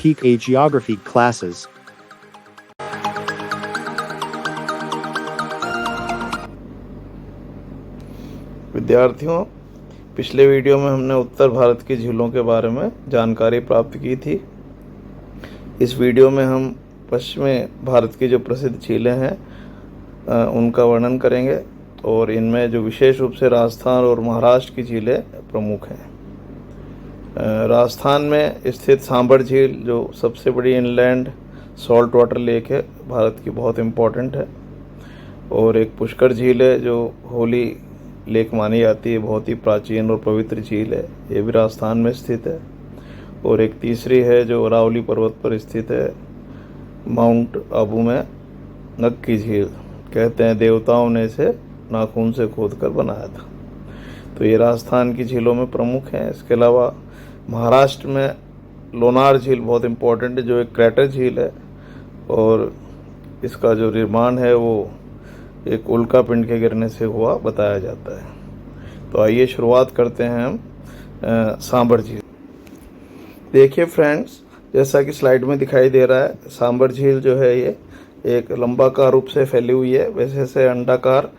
PK Geography classes. विद्यार्थियों, पिछले video में हमने उत्तर भारत की झीलों के बारे में जानकारी प्राप्त की थी। इस वीडियो में हम पश्चिमी भारत की जो प्रसिद्ध झीलें हैं उनका वर्णन करेंगे और इनमें जो विशेष रूप से राजस्थान और महाराष्ट्र की झीलें प्रमुख हैं। राजस्थान में स्थित सांबर झील जो सबसे बड़ी इनलैंड सॉल्ट वाटर लेक है, भारत की बहुत इम्पोर्टेंट है। और एक पुष्कर झील है जो होली लेक मानी जाती है, बहुत ही प्राचीन और पवित्र झील है, ये भी राजस्थान में स्थित है। और एक तीसरी है जो अरावली पर्वत पर स्थित है, माउंट आबू में नक्की झील। कहते हैं देवताओं ने इसे नाखून से खोद कर बनाया था। तो ये राजस्थान की झीलों में प्रमुख हैं। इसके अलावा महाराष्ट्र में लोनार झील बहुत इम्पोर्टेंट है, जो एक क्रैटर झील है और इसका जो निर्माण है वो एक उल्का पिंड के गिरने से हुआ बताया जाता है। तो आइए शुरुआत करते हैं हम सांबर झील। देखिए फ्रेंड्स, जैसा कि स्लाइड में दिखाई दे रहा है, सांबर झील जो है ये एक लंबाकार रूप से फैली हुई है। वैसे से अंडाकार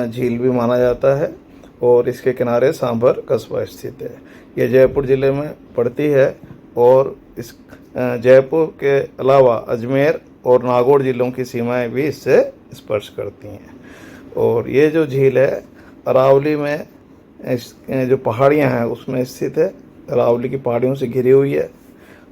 झील भी माना जाता है और इसके किनारे सांबर कस्बा स्थित है। ये जयपुर ज़िले में पड़ती है और इस जयपुर के अलावा अजमेर और नागौर ज़िलों की सीमाएं भी इससे स्पर्श करती हैं। और ये जो झील है अरावली में जो पहाड़ियां हैं उसमें स्थित है, अरावली की पहाड़ियों से घिरी हुई है।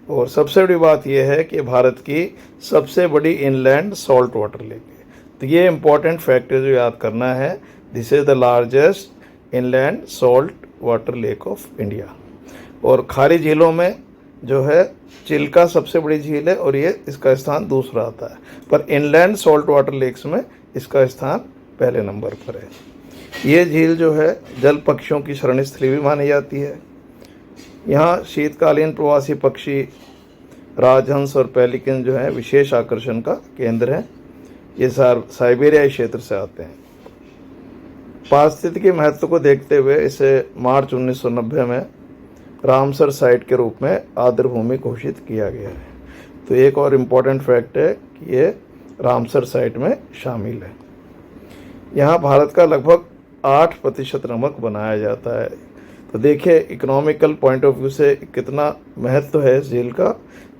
और सबसे बड़ी बात यह है कि भारत की सबसे बड़ी इनलैंड सॉल्ट वाटर लेक है। तो ये इम्पोर्टेंट फैक्ट जो याद करना है, this is the largest inland salt water lake of India. और खारी झीलों में जो है चिल्का सबसे बड़ी झील है और ये इसका स्थान दूसरा आता है, पर इनलैंड सॉल्ट वाटर लेक्स में इसका स्थान पहले नंबर पर है। ये झील जो है जल पक्षियों की शरण स्थली भी मानी जाती है। यहाँ शीतकालीन प्रवासी पक्षी राजहंस और पेलिकन जो है विशेष आकर्षण का केंद्र है। ये साइबेरियाई क्षेत्र से आते हैं। पारिस्थितिकी महत्व को देखते हुए इसे मार्च 1990 में रामसर साइट के रूप में आर्द्र भूमि घोषित किया गया है। तो एक और इम्पोर्टेंट फैक्ट है कि ये रामसर साइट में शामिल है। यहाँ भारत का लगभग 8% नमक बनाया जाता है। तो देखिए इकोनॉमिकल पॉइंट ऑफ व्यू से कितना महत्व है इस झील का,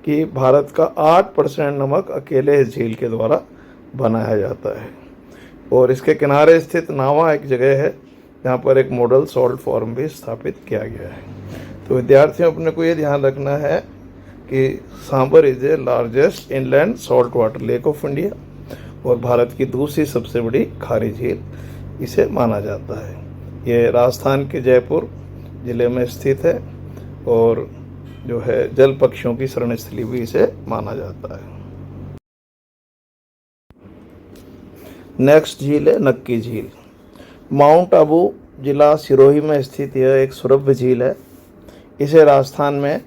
कि भारत का 8% नमक अकेले इस झील के द्वारा बनाया जाता है। और इसके किनारे स्थित नावा एक जगह है जहाँ पर एक मॉडल सॉल्ट फार्म भी स्थापित किया गया है। तो विद्यार्थियों, अपने को ये ध्यान रखना है कि Sambhar is a largest inland salt water lake of India और भारत की दूसरी सबसे बड़ी खारी झील इसे माना जाता है। ये राजस्थान के जयपुर ज़िले में स्थित है और जो है जल पक्षियों की शरण स्थली भी इसे माना जाता है। नेक्स्ट झील है नक्की झील। माउंट आबू जिला सिरोही में स्थित यह एक सुरभ्य झील है। इसे राजस्थान में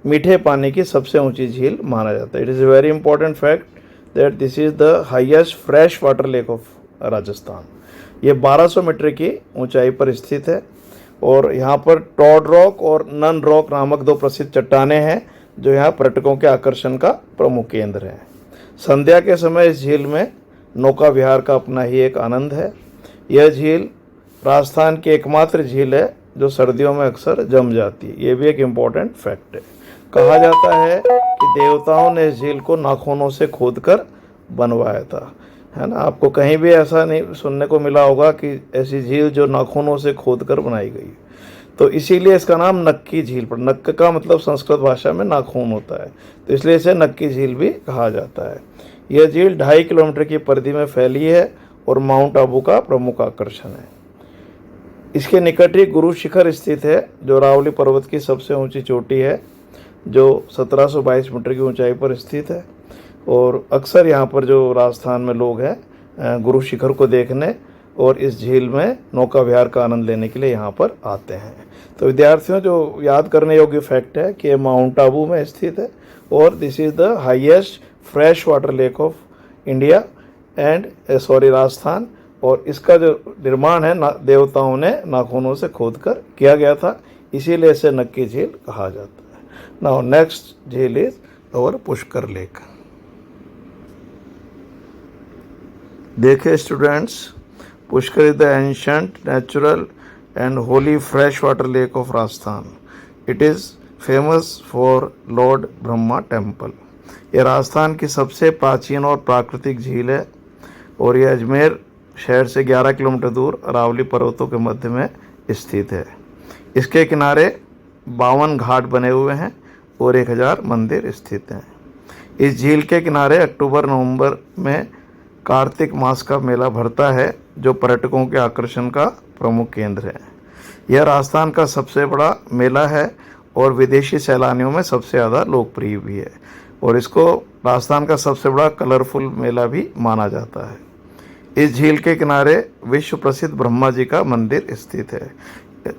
मीठे पानी की सबसे ऊंची झील माना जाता है। It is a very important fact that this is the highest fresh water lake of Rajasthan. ये 1200 मीटर की ऊंचाई पर स्थित है और यहाँ पर टॉड रॉक और नन रॉक नामक दो प्रसिद्ध चट्टानें हैं जो यहाँ पर्यटकों के आकर्षण का प्रमुख केंद्र हैं। संध्या के समय इस झील में नौका विहार का अपना ही एक आनंद है। यह झील राजस्थान की एकमात्र झील है जो सर्दियों में अक्सर जम जाती है। ये भी एक इम्पॉर्टेंट फैक्ट है। कहा जाता है कि देवताओं ने इस झील को नाखूनों से खोदकर बनवाया था, है ना। आपको कहीं भी ऐसा नहीं सुनने को मिला होगा कि ऐसी झील जो नाखूनों से खोदकर बनाई गई। तो इसीलिए इसका नाम नक्की झील पड़ा। नक्क का मतलब संस्कृत भाषा में नाखून होता है, तो इसलिए इसे नक्की झील भी कहा जाता है। यह झील 2.5 किलोमीटर की परिधि में फैली है और माउंट आबू का प्रमुख आकर्षण है। इसके निकट ही गुरु शिखर स्थित है जो अरावली पर्वत की सबसे ऊंची चोटी है, जो 1722 मीटर की ऊंचाई पर स्थित है। और अक्सर यहाँ पर जो राजस्थान में लोग हैं गुरु शिखर को देखने और इस झील में नौका विहार का आनंद लेने के लिए यहाँ पर आते हैं। तो विद्यार्थियों, जो याद करने योग्य फैक्ट है कि माउंट आबू में स्थित है और this is the highest fresh water lake of India and Rajasthan. और इसका जो निर्माण है देवताओं ने नाखूनों से खोदकर किया गया था, इसीलिए इसे नक्की झील कहा जाता है। नाउ नेक्स्ट झील इज और पुष्कर लेक। देखिए students, Pushkar is the ancient natural and Holi fresh water lake of Rajasthan. It is famous for Lord Brahma temple. ये राजस्थान की सबसे प्राचीन और प्राकृतिक झील है और ये अजमेर शहर से 11 किलोमीटर दूर अरावली पर्वतों के मध्य में स्थित है। इसके किनारे 52 घाट बने हुए हैं और 1000 मंदिर स्थित हैं। इस झील के किनारे अक्टूबर-नवंबर में कार्तिक मास का मेला भरता है, जो पर्यटकों के आकर्षण का प्रमुख केंद्र है। यह राजस्थान का सबसे बड़ा मेला है और विदेशी सैलानियों में सबसे ज़्यादा लोकप्रिय भी है और इसको राजस्थान का सबसे बड़ा कलरफुल मेला भी माना जाता है। इस झील के किनारे विश्व प्रसिद्ध ब्रह्मा जी का मंदिर स्थित है।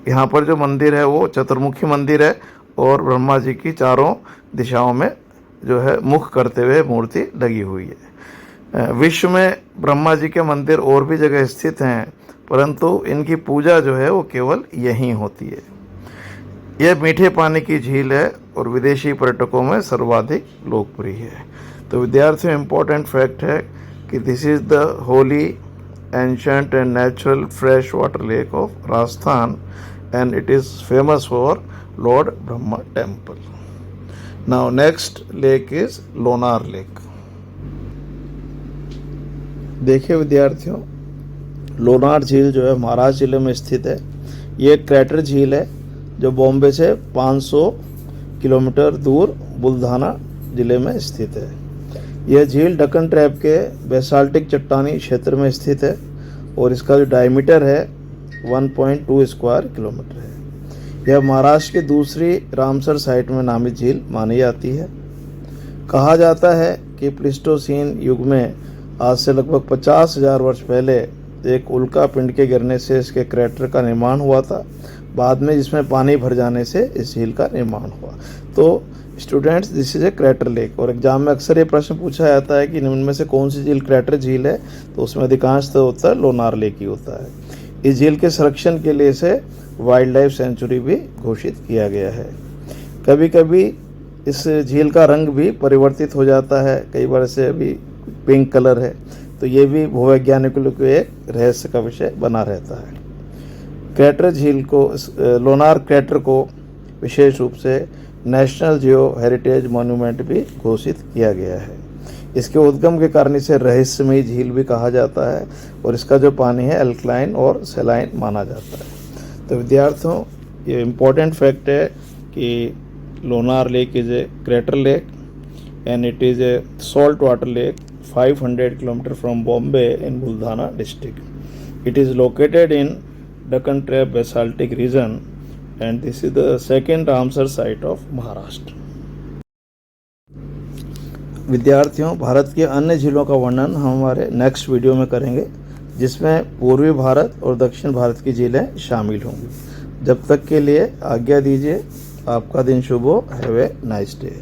यहाँ पर जो मंदिर है वो चतुर्मुखी मंदिर है और ब्रह्मा जी की चारों दिशाओं में जो है मुख करते हुए मूर्ति लगी हुई है। विश्व में ब्रह्मा जी के मंदिर और भी जगह स्थित हैं, परंतु इनकी पूजा जो है वो केवल यहीं होती है। यह मीठे पानी की झील है और विदेशी पर्यटकों में सर्वाधिक लोकप्रिय है। तो विद्यार्थियों, इम्पोर्टेंट फैक्ट है कि this is the Holi ancient and natural fresh water lake of Rajasthan and it is famous for Lord Brahma temple. Now next lake is Lonar lake. देखिए विद्यार्थियों, लोनार झील जो है महाराष्ट्र जिले में स्थित है। ये एक क्रैटर झील है जो बॉम्बे से 500 किलोमीटर दूर बुलढाना जिले में स्थित है। यह झील दक्कन ट्रैप के बेसाल्टिक चट्टानी क्षेत्र में स्थित है और इसका जो डायमीटर है 1.2 स्क्वायर किलोमीटर है। यह महाराष्ट्र की दूसरी रामसर साइट में नामित झील मानी जाती है। कहा जाता है कि प्लीस्टोसीन युग में आज से लगभग 50,000 वर्ष पहले एक उल्का पिंड के गिरने से इसके क्रैटर का निर्माण हुआ था, बाद में जिसमें पानी भर जाने से इस झील का निर्माण हुआ। तो students, this is a crater lake और एग्जाम में अक्सर ये प्रश्न पूछा जाता है कि निम्न में से कौन सी झील क्रैटर झील है, तो उसमें अधिकांश तो होता है लोनार लेक ही होता है। इस झील के संरक्षण के लिए इसे वाइल्ड लाइफ सेंचुरी भी घोषित किया गया है। कभी कभी इस झील का रंग भी परिवर्तित हो जाता है, कई बार से अभी पिंक कलर है, तो ये भी भूवैज्ञानिकों के एक रहस्य का विषय बना रहता है। क्रैटर झील को, लोनार क्रैटर को विशेष रूप से नेशनल जियो हेरिटेज मॉन्यूमेंट भी घोषित किया गया है। इसके उद्गम के कारण इसे रहस्यमयी झील भी कहा जाता है और इसका जो पानी है अल्कलाइन और सलाइन माना जाता है। तो विद्यार्थियों, ये इम्पोर्टेंट फैक्ट है कि Lonar lake is a crater lake and it is a salt water lake 500 kilometre from Bombay in Buldhana district. It is located in Deccan Trap basaltic region and this is the second Ramsar site of Maharashtra. विद्यार्थियों, भारत की अन्य झीलों का वर्णन हम हमारे next video में करेंगे, जिसमें पूर्वी भारत और दक्षिण भारत की झीलें शामिल होंगी। जब तक के लिए आज्ञा दीजिए। आपका दिन शुभ हो। Have a nice day.